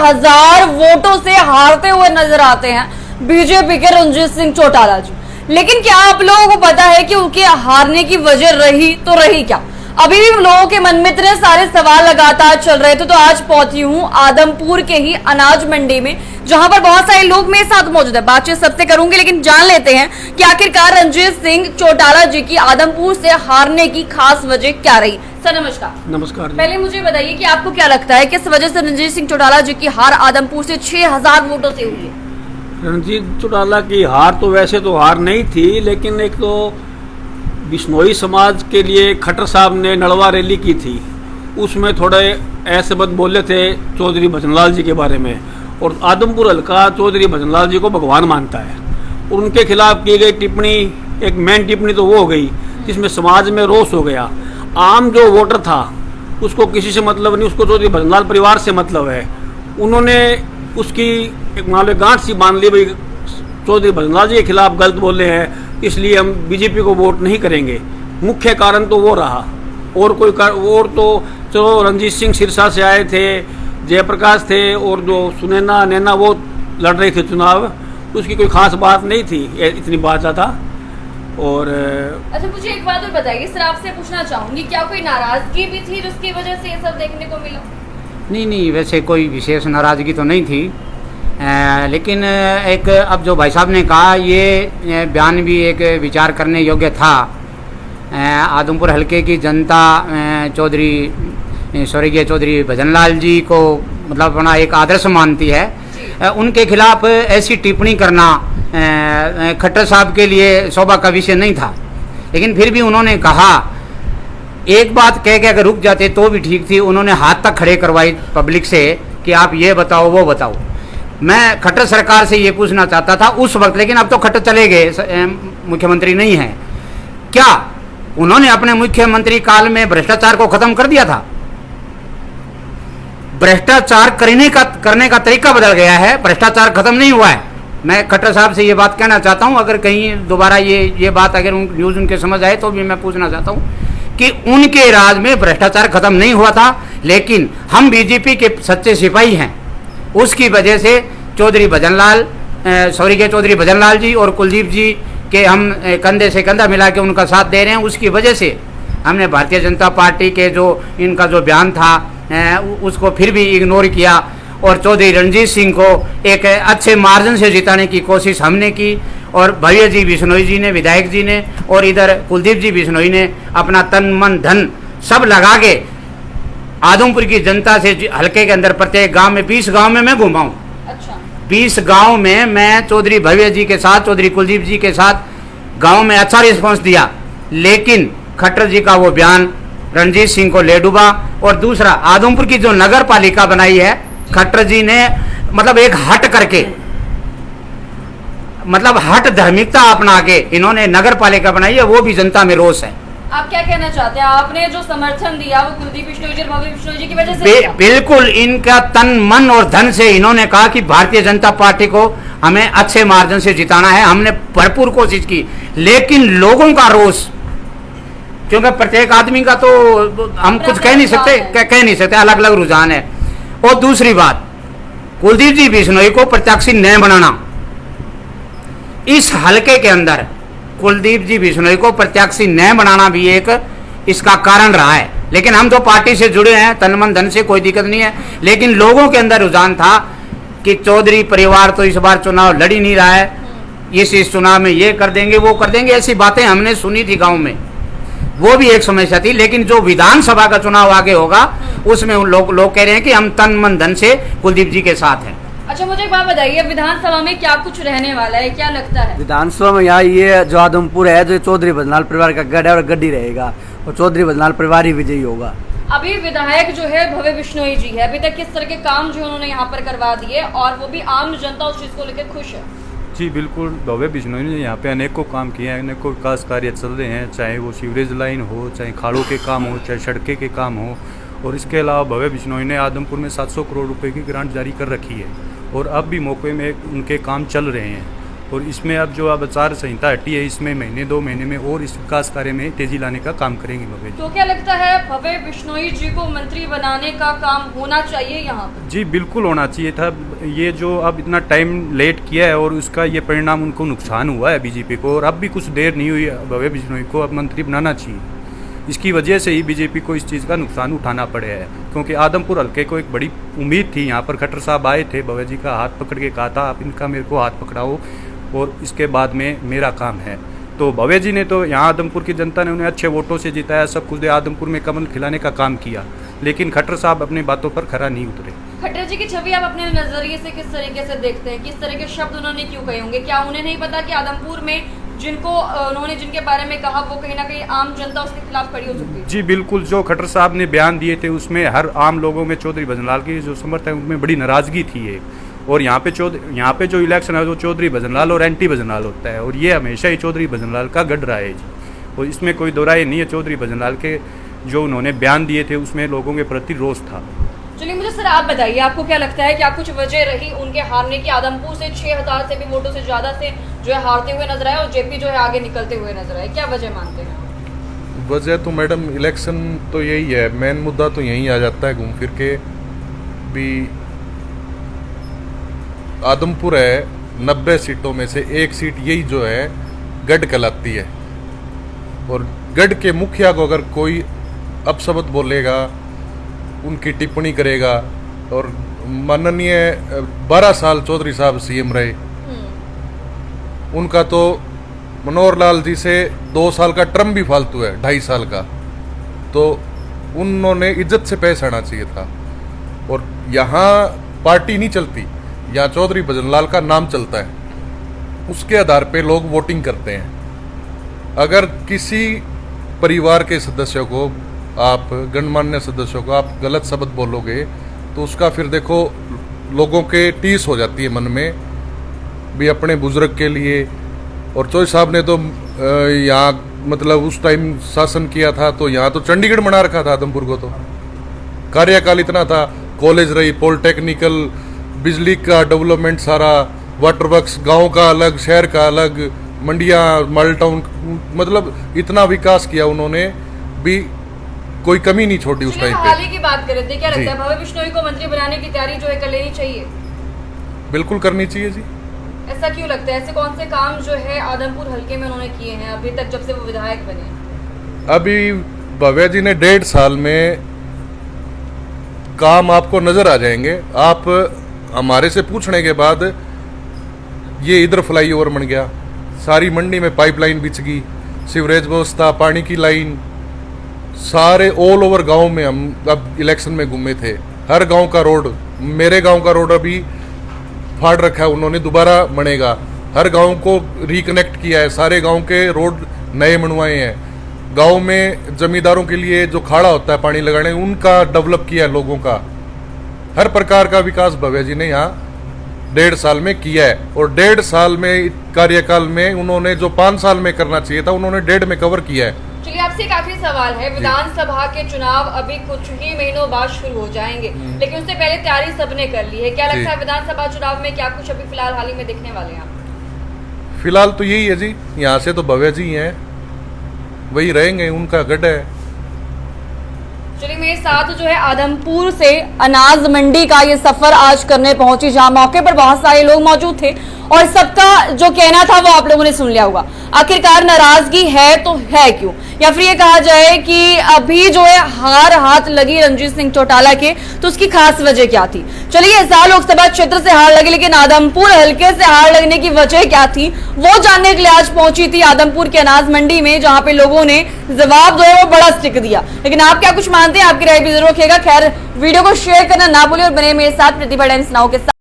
6000 वोटों से हारते हुए नजर आते हैं बीजेपी के रणजीत सिंह चौटाला जी। लेकिन क्या आप लोगों को पता है कि उनके हारने की वजह रही तो रही क्या? अभी भी लोगों के मन में इतने सारे सवाल लगातार चल रहे थे। तो आज पहुंची हूं आदमपुर के ही अनाज मंडी में, जहां पर बहुत सारे लोग मेरे साथ मौजूद है। बातचीत सबसे करूंगी, लेकिन जान लेते हैं कि आखिरकार रणजीत सिंह चौटाला जी की आदमपुर से हारने की खास वजह क्या रही। सर नमस्कार। नमस्कार। पहले मुझे बताइए कि आपको क्या लगता है किस वजह से रणजीत सिंह चौटाला जी की हार आदमपुर से 6000 वोटों से हुई है? रणजीत चौटाला की हार तो वैसे तो हार नहीं थी, लेकिन एक तो बिश्नोई समाज के लिए खट्टर साहब ने नड़वा रैली की थी, उसमें थोड़े ऐसे बात बोले थे चौधरी भजनलाल जी के बारे में, और आदमपुर हल्का चौधरी भजनलाल जी को भगवान मानता है, और उनके खिलाफ की गई टिप्पणी, एक मेन टिप्पणी तो वो हो गई जिसमें समाज में रोष हो गया। आम जो वोटर था उसको किसी से मतलब नहीं, उसको चौधरी भजनलाल परिवार से मतलब है। उन्होंने उसकी एक मान लो गांठ सी बांध ली, भाई चौधरी भजनलाल जी के खिलाफ गलत बोले हैं इसलिए हम बीजेपी को वोट नहीं करेंगे। मुख्य कारण तो वो रहा, और कोई और तो चलो रणजीत सिंह सिरसा से आए थे, जयप्रकाश थे, और जो सुनैना नैना वो लड़ रहे थे चुनाव, उसकी कोई खास बात नहीं थी, इतनी बात ज़्यादा। और अच्छा मुझे एक बात और बताइए सर, आपसे पूछना चाहूंगी क्या कोई नाराजगी भी थी जिसकी वजह से ये सब देखने को मिला? नहीं, वैसे कोई विशेष नाराज़गी तो नहीं थी, लेकिन एक अब जो भाई साहब ने कहा ये बयान भी एक विचार करने योग्य था। आदमपुर हलके की जनता स्वर्गीय चौधरी भजनलाल जी को मतलब अपना एक आदर्श मानती है। उनके खिलाफ ऐसी टिप्पणी करना खट्टर साहब के लिए शोभा का विषय नहीं था, लेकिन फिर भी उन्होंने कहा, एक बात कह के अगर रुक जाते तो भी ठीक थी। उन्होंने हाथ तक खड़े करवाई पब्लिक से कि आप ये बताओ वो बताओ। मैं खट्टर सरकार से ये पूछना चाहता था उस वक्त, लेकिन अब तो खट्टर चले गए, मुख्यमंत्री नहीं है, क्या उन्होंने अपने मुख्यमंत्री काल में भ्रष्टाचार को खत्म कर दिया था? भ्रष्टाचार करने का तरीका बदल गया है, भ्रष्टाचार खत्म नहीं हुआ है। मैं खट्टर साहब से ये बात कहना चाहता हूं, अगर कहीं दोबारा ये बात अगर न्यूज़ उनके समझ आए तो भी मैं पूछना चाहता हूं कि उनके राज में भ्रष्टाचार खत्म नहीं हुआ था, लेकिन हम बीजेपी के सच्चे सिपाही हैं। उसकी वजह से चौधरी भजनलाल स्वर्गीय चौधरी भजनलाल जी और कुलदीप जी के हम कंधे से कंधा मिला के उनका साथ दे रहे हैं। उसकी वजह से हमने भारतीय जनता पार्टी के जो इनका जो बयान था उसको फिर भी इग्नोर किया, और चौधरी रणजीत सिंह को एक अच्छे मार्जिन से जिताने की कोशिश हमने की, और भव्य जी बिश्नोई जी ने, विधायक जी ने, और इधर कुलदीप जी बिश्नोई ने अपना तन मन धन सब लगा के आदमपुर की जनता से हल्के के अंदर प्रत्येक गांव में 20 गांव में मैं घुमा हूँ। अच्छा। 20 गांव में मैं चौधरी भव्य जी के साथ, चौधरी कुलदीप जी के साथ गांव में अच्छा रिस्पांस दिया, लेकिन खट्टर जी का वो बयान रणजीत सिंह को ले डूबा। और दूसरा, आदमपुर की जो नगर पालिका बनाई है खट्टर जी ने, मतलब एक हट करके, मतलब हट धार्मिकता अपना के इन्होंने नगर पालिका बनाई है, वो भी जनता में रोष है। आप क्या कहना चाहते हैं? आपने जो समर्थन दिया वो कुलदीप बिश्नोई जी और भव्य बिश्नोई जी की वजह से? बिल्कुल, इनका तन मन और धन से इन्होंने कहा कि भारतीय जनता पार्टी को हमें अच्छे मार्जिन से जिताना है। हमने भरपूर कोशिश की, लेकिन लोगों का रोष, क्योंकि प्रत्येक आदमी का तो हम कुछ कह नहीं सकते, अलग अलग रुझान है। और दूसरी बात, कुलदीप जी बिश्नोई को प्रत्याशी न बनाना, इस हलके के अंदर कुलदीप जी बिश्नोई को प्रत्याशी न बनाना भी एक इसका कारण रहा है। लेकिन हम तो पार्टी से जुड़े हैं, तन मन धन से कोई दिक्कत नहीं है, लेकिन लोगों के अंदर रुझान था कि चौधरी परिवार तो इस बार चुनाव लड़ ही नहीं रहा है, इस चुनाव में ये कर देंगे वो कर देंगे, ऐसी बातें हमने सुनी थी गाँव में, वो भी एक समस्या थी। लेकिन जो विधानसभा का चुनाव आगे होगा उसमें लोग कह रहे हैं कि हम तन मन धन से कुलदीप जी के साथ हैं। अच्छा मुझे एक बात बताइए, विधानसभा में क्या कुछ रहने वाला है, क्या लगता है? विधानसभा में यहाँ ये जो आदमपुर है, जो चौधरी भजनलाल परिवार का गढ़ है और गड्डी रहेगा, और चौधरी भजनलाल परिवार ही विजयी होगा। अभी विधायक जो है भव्य बिश्नोई जी है, अभी तक किस तरह के काम जो उन्होंने यहाँ पर करवा दिए, और वो भी आम जनता उस चीज को लेकर खुश है? जी बिल्कुल, भव्य बिश्नोई ने यहाँ पे अनेकों काम किए हैं, अनेकों विकास कार्य चल रहे हैं, चाहे वो सीवरेज लाइन हो, चाहे खाड़ों के काम हो, चाहे सड़कें के काम हो। और इसके अलावा भव्य बिश्नोई ने आदमपुर में 700 करोड़ रुपए की ग्रांट जारी कर रखी है, और अब भी मौके में उनके काम चल रहे हैं। और इसमें अब जो अब आचार संहिता हटी है, इसमें महीने 2 महीने में और इस विकास कार्य में तेजी लाने का काम करेंगे भव्य जी। तो क्या लगता है भव्य बिश्नोई जी को मंत्री बनाने का काम होना चाहिए यहाँ पर? जी बिल्कुल होना चाहिए था। ये जो अब इतना टाइम लेट किया है और उसका ये परिणाम उनको नुकसान हुआ है बीजेपी को, और अब भी कुछ देर नहीं हुई भव्य बिश्नोई को अब मंत्री बनाना चाहिए। इसकी वजह से ही बीजेपी को इस चीज़ का नुकसान उठाना पड़े है, क्योंकि आदमपुर हल्के को एक बड़ी उम्मीद थी। यहाँ पर खट्टर साहब आए थे, भव्य जी का हाथ पकड़ के कहा था आप इनका मेरे को हाथ पकड़ाओ और इसके बाद में मेरा काम है। तो भव्य जी ने तो यहाँ आदमपुर की जनता ने उन्हें अच्छे वोटों से जिताया, सब कुछ आदमपुर में कमल खिलाने का काम किया, लेकिन खट्टर साहब अपनी बातों पर खरा नहीं उतरे। खट्टर जी की छवि आप अपने नजरिए से किस तरीके से देखते हैं? किस तरह के शब्द उन्होंने क्यों कहे होंगे? क्या उन्हें नहीं पता कि आदमपुर में उन्होंने जिनके बारे में कहा वो कहीं ना कहीं आम जनता उसके खिलाफ खड़ी हो सकती है? जी बिल्कुल, जो खट्टर साहब ने बयान दिए थे उसमें हर आम लोगों में चौधरी भजनलाल की जो समर्थक है उनमें बड़ी नाराजगी थी एक। और यहाँ पे जो इलेक्शन है वो चौधरी भजनलाल और एंटी भजनलाल होता है, और ये हमेशा ही चौधरी भजनलाल का गढ़ रहा है जी। और इसमें कोई दो राय नहीं है, चौधरी भजनलाल के जो उन्होंने बयान दिए थे उसमें लोगों के प्रति रोष था। चलिए मुझे सर आप बताइए, आपको क्या लगता है, क्या कुछ वजह रही उनके हारने की? आदमपुर से 6000 से भी वोटों से ज्यादा से जो है हारते हुए नजर आए और जेपी जो है आगे निकलते हुए नजर आए, क्या वजह मानते हैं? वजह तो मैडम इलेक्शन तो यही है, मेन मुद्दा तो यही आ जाता है घूम फिर के भी। आदमपुर है 90 सीटों में से एक सीट यही जो है गढ़ कहलाती है, और गढ़ के मुखिया को अगर कोई अपशब्द बोलेगा, उनकी टिप्पणी करेगा, और माननीय 12 साल चौधरी साहब सीएम रहे, उनका तो मनोहर लाल जी से 2 साल का टर्म भी फालतू है, 2.5 साल का, तो उन्होंने इज्जत से पेश आना चाहिए था। और यहाँ पार्टी नहीं चलती, यहाँ चौधरी भजनलाल का नाम चलता है, उसके आधार पे लोग वोटिंग करते हैं। अगर किसी परिवार के सदस्यों को, आप गणमान्य सदस्यों को आप गलत शब्द बोलोगे तो उसका फिर देखो लोगों के टीस हो जाती है मन में भी अपने बुजुर्ग के लिए। और चौधरी साहब ने तो यहाँ मतलब उस टाइम शासन किया था तो यहाँ तो चंडीगढ़ बना रखा था आदमपुर को, तो कार्यकाल इतना था, कॉलेज रही, पॉलिटेक्निकल, बिजली का डेवलपमेंट सारा, वाटर वर्क्स, गाँव का अलग, शहर का अलग, मंडियाँ, मॉडल टाउन, मतलब इतना विकास किया उन्होंने भी, कोई कमी नहीं छोड़ी उस टाइम पे। हाल ही की बात कर रहे थे, क्या लगता है भव्य बिश्नोई को मंत्री बनाने की तैयारी जो है कर लेनी चाहिए? बिल्कुल करनी चाहिए जी। ऐसा क्यों लगता है? ऐसे कौन से काम जो है आदमपुर हल्के में उन्होंने किए हैं अभी तक जब से वो विधायक बने? अभी भव्य जी ने 1.5 साल में काम आपको नजर आ जाएंगे। आप हमारे से पूछने के बाद ये इधर फ्लाईओवर बन गया, सारी मंडी में पाइपलाइन बिछ गई, सीवरेज व्यवस्था, पानी की लाइन, सारे ऑल ओवर गांव में हम अब इलेक्शन में घूमे थे, हर गांव का रोड, मेरे गांव का रोड अभी फाड़ रखा है उन्होंने, दोबारा बनेगा। हर गांव को रिकनेक्ट किया है, सारे गांव के रोड नए बनवाए हैं। गांव में जमींदारों के लिए जो खाड़ा होता है पानी लगाने, उनका डेवलप किया है लोगों का। हर प्रकार का विकास भव्य जी ने यहाँ 1.5 साल में किया है, और 1.5 साल में कार्यकाल में उन्होंने जो 5 साल में करना चाहिए था उन्होंने 1.5 में कवर किया है। चलिए आपसे एक आखिरी सवाल है, विधानसभा के चुनाव अभी कुछ ही महीनों बाद शुरू हो जाएंगे, लेकिन उससे पहले तैयारी सबने कर ली है, क्या लगता है विधानसभा चुनाव में क्या कुछ अभी फिलहाल हाल ही में दिखने वाले हैं? फिलहाल तो यही है जी, यहाँ से तो भव्य जी हैं, वही रहेंगे, उनका गढ़ है। चलिए मेरे साथ जो है आदमपुर से अनाज मंडी का ये सफर आज करने पहुंची, जहां मौके पर बहुत सारे लोग मौजूद थे और सबका जो कहना था वो आप लोगों ने सुन लिया होगा। आखिरकार नाराजगी है तो है क्यों, या फिर ये कहा जाए कि अभी जो है हार हाथ लगी रणजीत सिंह चौटाला के, तो उसकी खास वजह क्या थी? चलिए इस साल लोकसभा क्षेत्र से हार लगी, लेकिन आदमपुर हल्के से हार लगने की वजह क्या थी वो जानने के लिए आज पहुंची थी आदमपुर के अनाज मंडी में, जहां पे लोगों ने जवाब जो है वो बड़ा स्टिक दिया। लेकिन आप क्या कुछ मानते हैं, आपकी राय भी जरूर रखिएगा। खैर वीडियो को शेयर करना ना भूलिए और बने मेरे साथ प्रतिभा टाइम्स नाउ के साथ।